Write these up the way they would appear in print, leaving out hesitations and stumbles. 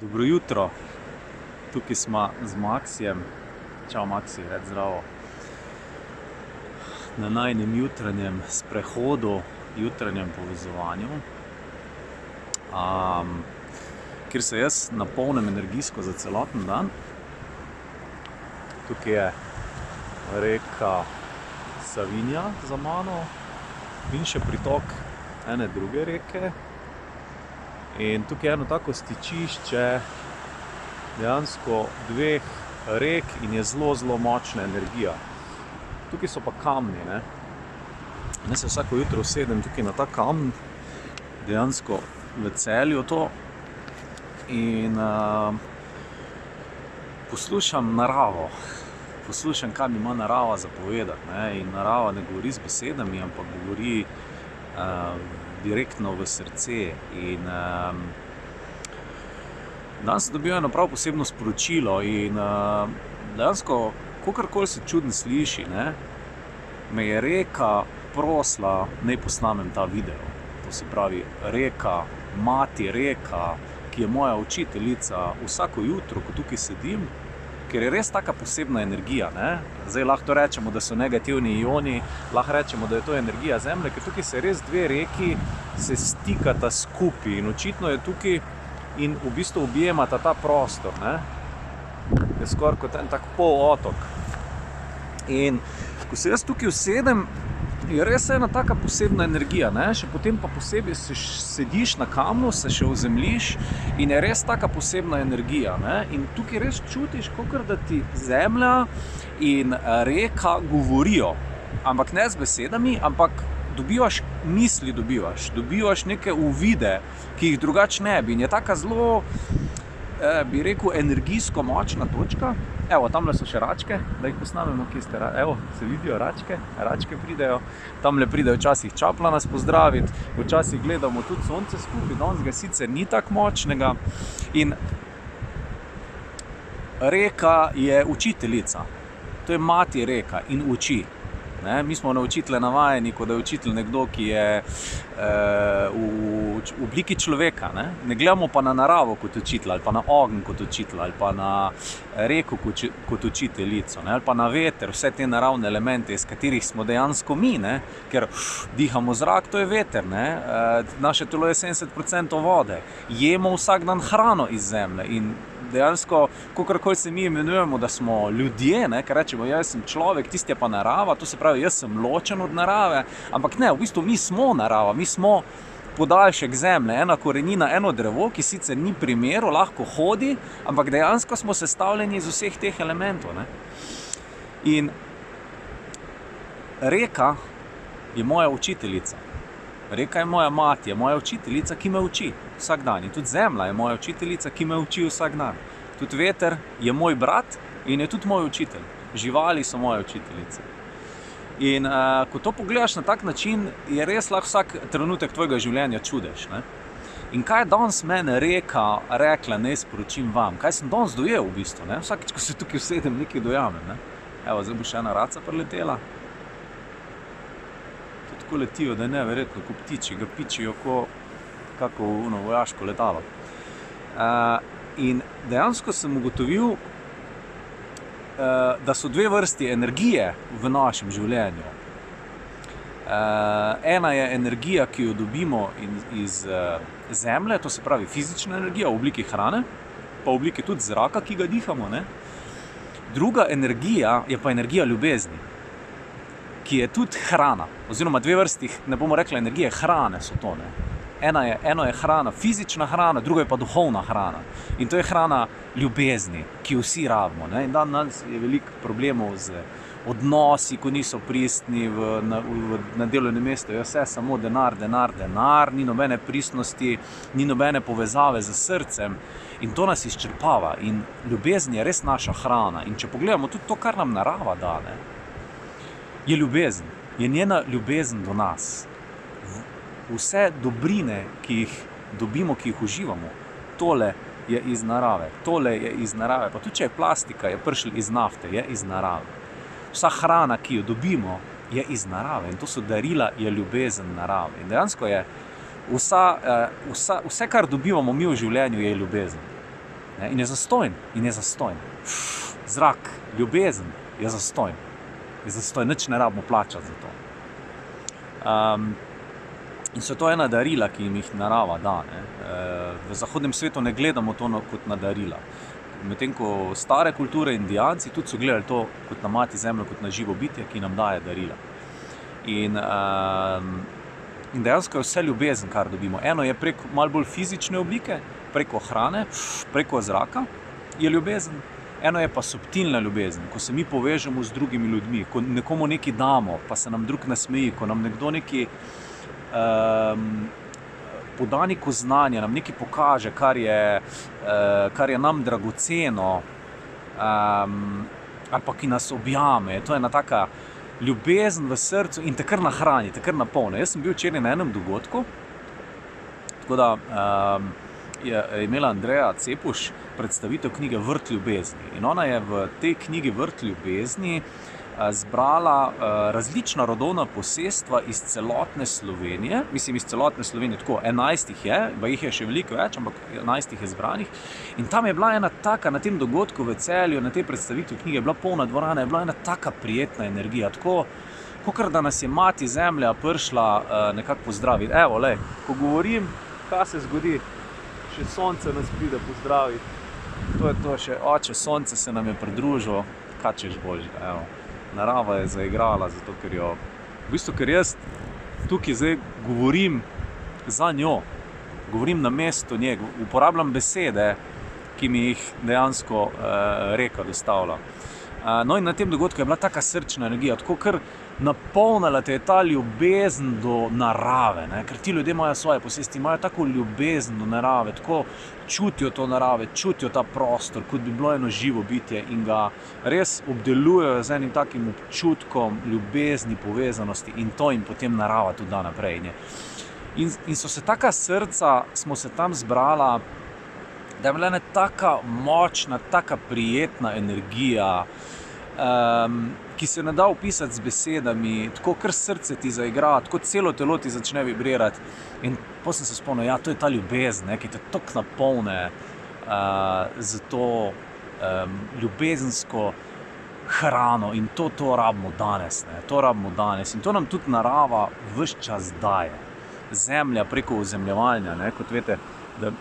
Dobro jutro, tukaj smo z Maksijem. Čau Maksi, red zdravo. Na najnem jutranjem sprehodu, jutranjem povezovanju, kjer se jaz napolnim energijsko za celoten dan. Tukaj je reka Savinja za mano in še pritok ene druge reke. In tukaj je eno tako stičišče dejansko dveh rek in je zelo močna energija. Tukaj so pa kamni, ne. Jaz se vsako jutro usedem tukaj na ta kamen, dejansko v Celju to, in poslušam naravo. Poslušam, kaj mi ima narava za povedati, ne. In narava ne govori z besedami, ampak govori direktno v srce. In danes sem dobil eno prav posebno sporočilo in dejansko, kakorkoli se čudno sliši, ne, me je reka prosila, naj posnamem ta video. To se pravi, reka, mati reka, ki je moja učiteljica, vsako jutro, ko tukaj sedim, ker je res taka posebna energija, ne. Zdaj lahko rečemo, da so negativni ioni, lahko rečemo, da je to energija Zemlje, ker tukaj se res dve reki se stikata skupaj in očitno je tukaj in v bistvu objemata ta prostor, ne. Je skoraj kot en tak polotok. In ko se jaz tukaj usedem, je res ena taka posebna energija, ne. Še potem pa posebej sediš na kamnu, se še ozemljiš in je res taka posebna energija, ne. In tukaj res čutiš, kakor da ti Zemlja in reka govorijo. Ampak ne z besedami, ampak dobivaš misli, dobivaš neke uvide, ki jih drugače ne bi. In je taka zelo, bi rekel, energijsko močna točka. Evo, tamle so še račke, da jih posnamemo, kje ste, evo, se vidijo račke pridejo. Tamle pridejo včasih čapla nas pozdraviti, včasih gledamo tudi sonce skupaj, danes ga sicer ni tako močnega. In reka je učiteljica, to je mati reka in uči. Ne, mi smo na učitelja navajeni, kot da je učitelj nekdo, ki je v obliki človeka, ne. Ne gledamo pa na naravo kot učitelj, ali pa na ogenj kot učitelj, ali pa na reko kot učiteljico, ne, ali pa na veter, vse te naravne elemente, iz katerih smo dejansko mi, ne, ker dihamo zrak, to je veter, ne. Naše telo je 70% vode, jemo vsak dan hrano iz zemlje in dejansko, kakorkoli se mi imenujemo, da smo ljudje, ne, ker rečemo, jaz sem človek, tisti je pa narava, to se pravi, jaz sem ločen od narave, ampak ne, v bistvu mi smo narava, mi smo podaljšek zemlje, ena korenina, eno drevo, ki sicer ni primeru, lahko hodi, ampak dejansko smo sestavljeni iz vseh teh elementov, ne. In reka je moja učiteljica. Reka je moja mati, je moja učiteljica, ki me uči vsak dan. In tudi zemlja je moja učiteljica, ki me uči vsak dan. Tudi veter je moj brat in je tudi moj učitelj. Živali so moje učiteljice. In ko to pogledaš na tak način, je res lahko vsak trenutek tvojega življenja čudež, ne. In kaj je danes mene reka rekla, naj sporočim vam? Kaj sem danes dojel v bistvu, ne? Vsakič, ko se tukaj usedem, nekaj dojamem, ne. Evo, zdaj bo še ena raca priletela. Tako letijo, da je neverjetno, ko ptiči ga pičijo, kako vojaško letalo. In dejansko sem ugotovil, da so dve vrsti energije v našem življenju. Ena je energija, ki jo dobimo iz zemlje, to se pravi fizična energija v obliki hrane, pa v obliki tudi zraka, ki ga dihamo, ne. Druga energija je pa energija ljubezni, ki je tudi hrana, oziroma dve vrsti, ne bomo rekli energije, hrane so to, ne. Eno je hrana, fizična hrana, druga je pa duhovna hrana. In to je hrana ljubezni, ki jo vsi rabimo, ne. In danes je veliko problemov z odnosi, ko niso pristni na delovnem mestu, je vse samo denar, ni nobene pristnosti, ni nobene povezave z srcem in to nas izčrpava. In ljubezen je res naša hrana. In če pogledamo tudi to, kar nam narava da, ne, je ljubezen, je njena ljubezen do nas. Vse dobrine, ki jih dobimo, ki jih uživamo, tole je iz narave, pa tudi če je plastika, je prišla iz nafte, je iz narave. Vsa hrana, ki jo dobimo, je iz narave in to so darila, je ljubezen narave. In dejansko je vse, kar dobivamo mi v življenju, je ljubezen. Ne? In je zastojn. Zrak, ljubezen je zastojn. Nič ne rabimo plačati za to. In so to ena darila, ki jim jih narava da. Ne? V zahodnem svetu ne gledamo to kot na darila. Medtem ko stare kulture, Indijanci, tudi so gledali to kot na mati zemljo, kot na živo bitje, ki nam daje darila. In dejansko je vse ljubezen, kar dobimo. Eno je preko malo bolj fizične oblike, preko hrane, preko zraka je ljubezen. Eno je pa subtilna ljubezen, ko se mi povežemo z drugimi ljudmi, ko nekomu nekaj damo, pa se nam drug nasmeji, ko nam nekdo nekaj poda neko znanje, nam nekaj pokaže, kar je nam dragoceno, ali pa ki nas objame. To je ena taka ljubezen v srcu in te kar nahrani, te kar napolni. Jaz sem bil včeraj na enem dogodku, tako da je imela Andreja Cepuš predstavitev knjige Vrt ljubezni. In ona je v tej knjigi Vrt ljubezni zbrala različna rodovna posestva iz celotne Slovenije. Mislim, iz celotne Slovenije, tako 11 jih je, pa jih je še veliko več, ampak 11 jih je zbranih. In tam je bila ena taka, na tem dogodku v Celju, na tej predstavitvi knjige, je bila polna dvorana, je bila ena taka prijetna energija, tako kakor da nas je mati zemlja prišla nekako pozdraviti. Evo, lej, ko govorim, kaj se zgodi, še sonce nas pride pozdraviti. To je to, še oče sonce se nam je pridružilo, kaj češ božga, evo. Narava je zaigrala, zato ker jaz tukaj zdaj govorim za njo, govorim na mesto nje, uporabljam besede, ki mi jih dejansko reka dostavlja. No in na tem dogodku je bila taka srčna energija, tako kar napolnila te je ta ljubezen do narave, ne? Ker ti ljudje imajo svoje posesti, imajo tako ljubezen do narave, tako čutijo to narave, čutijo ta prostor, kot bi bilo eno živo bitje in ga res obdelujejo z enim takim občutkom ljubezni, povezanosti in to jim potem narava tudi da naprej. In so se taka srca, smo se tam zbrala, da je bila ena taka močna, taka prijetna energija, ki se ne da opisati z besedami, tako kar srce ti zaigra, tako celo telo ti začne vibrirati. In potem sem se spomnil, ja, to je ta ljubezen, ki te toliko napolne za to ljubezensko hrano in to rabimo danes, ne? To rabimo danes in to nam tudi narava ves čas daje. Zemlja preko ozemljevanja, ne? Kot veste, da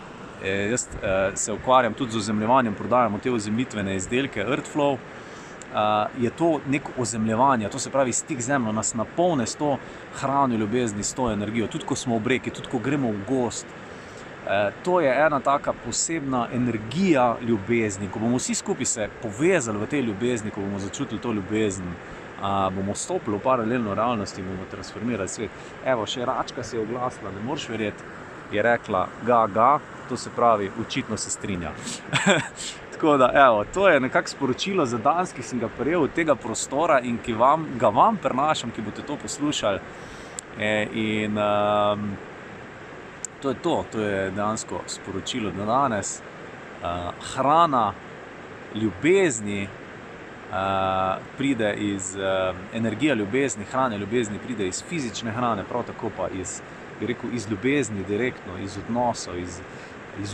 jaz se ukvarjam tudi z ozemljevanjem, prodajamo te ozemljitvene izdelke, Earthflow, je to neko ozemljevanje, to se pravi stik z zemljo, nas napolne s to hrano ljubezni, s to energijo, tudi ko smo v reki, tudi ko gremo v gozd. To je ena taka posebna energija ljubezni, ko bomo vsi skupaj se povezali v tej ljubezni, ko bomo začutili to ljubezen, bomo stopili v paralelno realnost in bomo transformirali svet. Evo, še Račka se je oglasila, ne moreš verjeti, je rekla ga, to se pravi, očitno se strinja. Tako da, evo, to je nekako sporočilo za danes, ki sem ga prejel od tega prostora in ki ga vam prenašam, ki boste to poslušali. In to je to, to je dejansko sporočilo za danes. Hrana ljubezni pride iz energija ljubezni, hrane ljubezni pride iz fizične hrane, prav tako pa iz ljubezni direktno, iz odnosov, iz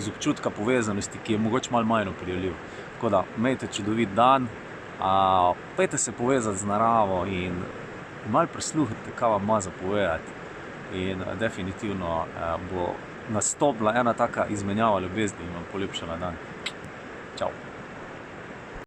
občutka povezanosti, ki je mogoče malo manj oprijemljiv. Tako da, imejte čudovit dan, pejte se povezati z naravo in malo prisluhnite, kaj vam ima za povedati. In definitivno bo nastopila ena taka izmenjava ljubezni in vam polepšala dan. Čau.